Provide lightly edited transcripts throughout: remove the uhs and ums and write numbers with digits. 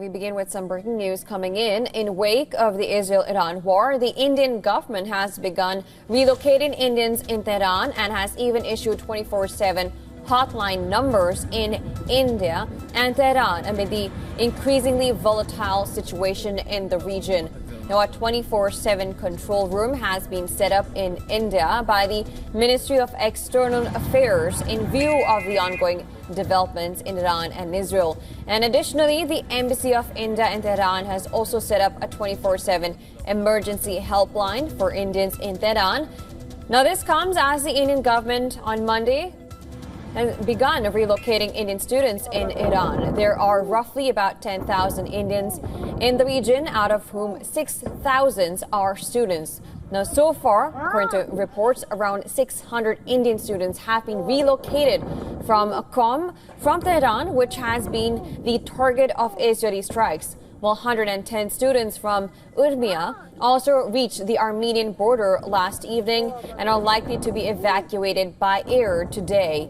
we begin with some breaking news coming in. In wake of the Israel-Iran war, the Indian government has begun relocating Indians in Tehran and has even issued 24/7 hotline numbers in India and Tehran amid the increasingly volatile situation in the region. Now, a 24/7 control room has been set up in India by the Ministry of External Affairs in view of the ongoing developments in Iran and Israel. And additionally, the Embassy of India in Tehran has also set up a 24/7 emergency helpline for Indians in Tehran. Now, this comes as the Indian government on Monday has begun relocating Indian students in Iran. There are roughly about 10,000 Indians in the region, out of whom 6,000 are students. Now, so far, according to reports, around 600 Indian students have been relocated from Qom, from Tehran, which has been the target of Israeli strikes, while 110 students from MEA also reached the Armenian border last evening and are likely to be evacuated by air today.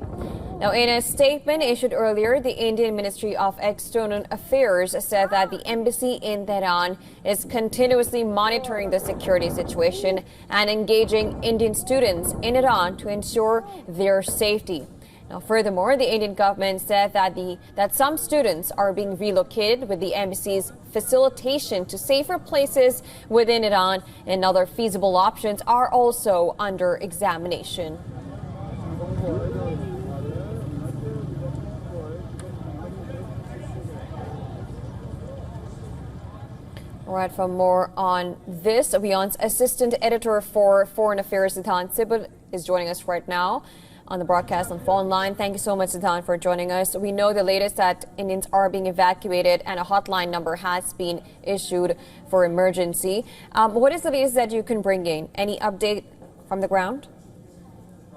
Now, in a statement issued earlier, the Indian Ministry of External Affairs said that the embassy in Tehran is continuously monitoring the security situation and engaging Indian students in Iran to ensure their safety. Now, furthermore, the Indian government said that some students are being relocated with the embassy's facilitation to safer places within Iran, and other feasible options are also under examination. All right, for more on this, WION's assistant editor for Foreign Affairs, Siddhant Sibal, is joining us right now on the broadcast on phone line. Thank you so much, Siddhant, for joining us. We know the latest that Indians are being evacuated and a hotline number has been issued for emergency. What is the latest that you can bring in? Any update from the ground?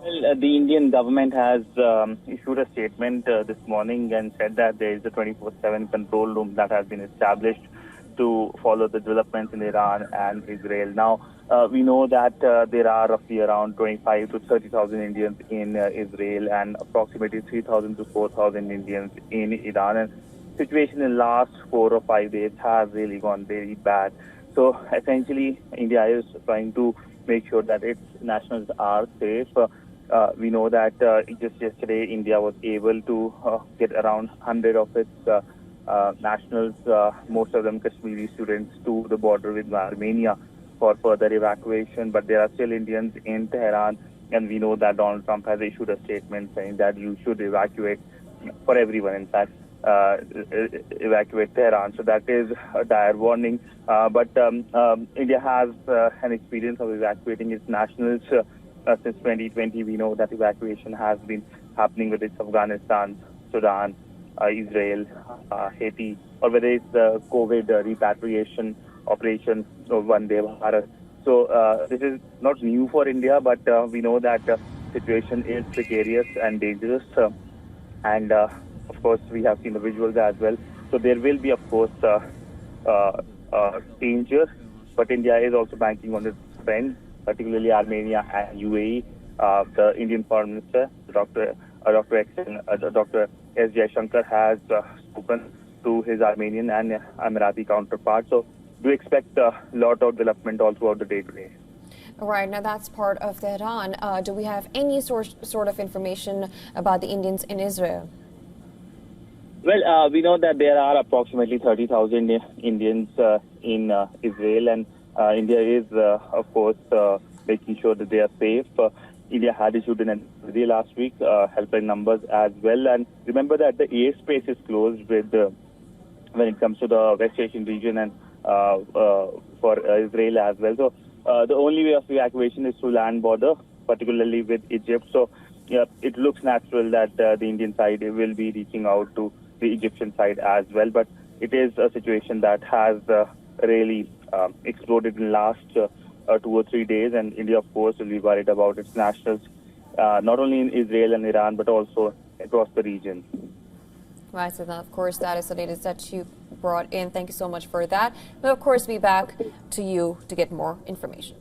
Well, the Indian government has issued a statement this morning and said that there is a 24/7 control room that has been established to follow the developments in Iran and Israel. Now, we know that there are roughly around 25 to 30,000 Indians in Israel and approximately 3,000 to 4,000 Indians in Iran. And the situation in the last 4 or 5 days has really gone very bad. So essentially, India is trying to make sure that its nationals are safe. We know that just yesterday, India was able to get around 100 of its nationals, most of them Kashmiri students, to the border with Armenia for further evacuation. But there are still Indians in Tehran, and we know that Donald Trump has issued a statement saying that you should evacuate, for everyone, in fact, evacuate Tehran. So that is a dire warning. But India has an experience of evacuating its nationals since 2020. We know that evacuation has been happening with its Afghanistan, Sudan, Israel, Haiti, or whether it's the COVID repatriation operation of Vande Bharat. So this is not new for India, but we know that the situation is precarious and dangerous. And of course, we have seen the visuals as well. So there will be, of course, danger, but India is also banking on its friends, particularly Armenia and UAE. The Indian Foreign Minister, Dr. S. Jaishankar, has spoken to his Armenian and Emirati counterparts. So do expect a lot of development all throughout the day today. All right, now that's part of Tehran. Do we have any sort of information about the Indians in Israel? Well, we know that there are approximately 30,000 Indians in Israel, and India is, of course, making sure that they are safe. India had issued an advisory last week, helpline numbers as well. And remember that the airspace is closed with when it comes to the West Asian region and for Israel as well. So the only way of evacuation is through land border, particularly with Egypt. So it looks natural that the Indian side will be reaching out to the Egyptian side as well. But it is a situation that has really exploded in the last 2 or 3 days, and India, of course, will be worried about its nationals, not only in Israel and Iran, but also across the region. Right, so then, of course, that is the latest that you brought in. Thank you so much for that. We'll, of course, be back to you to get more information.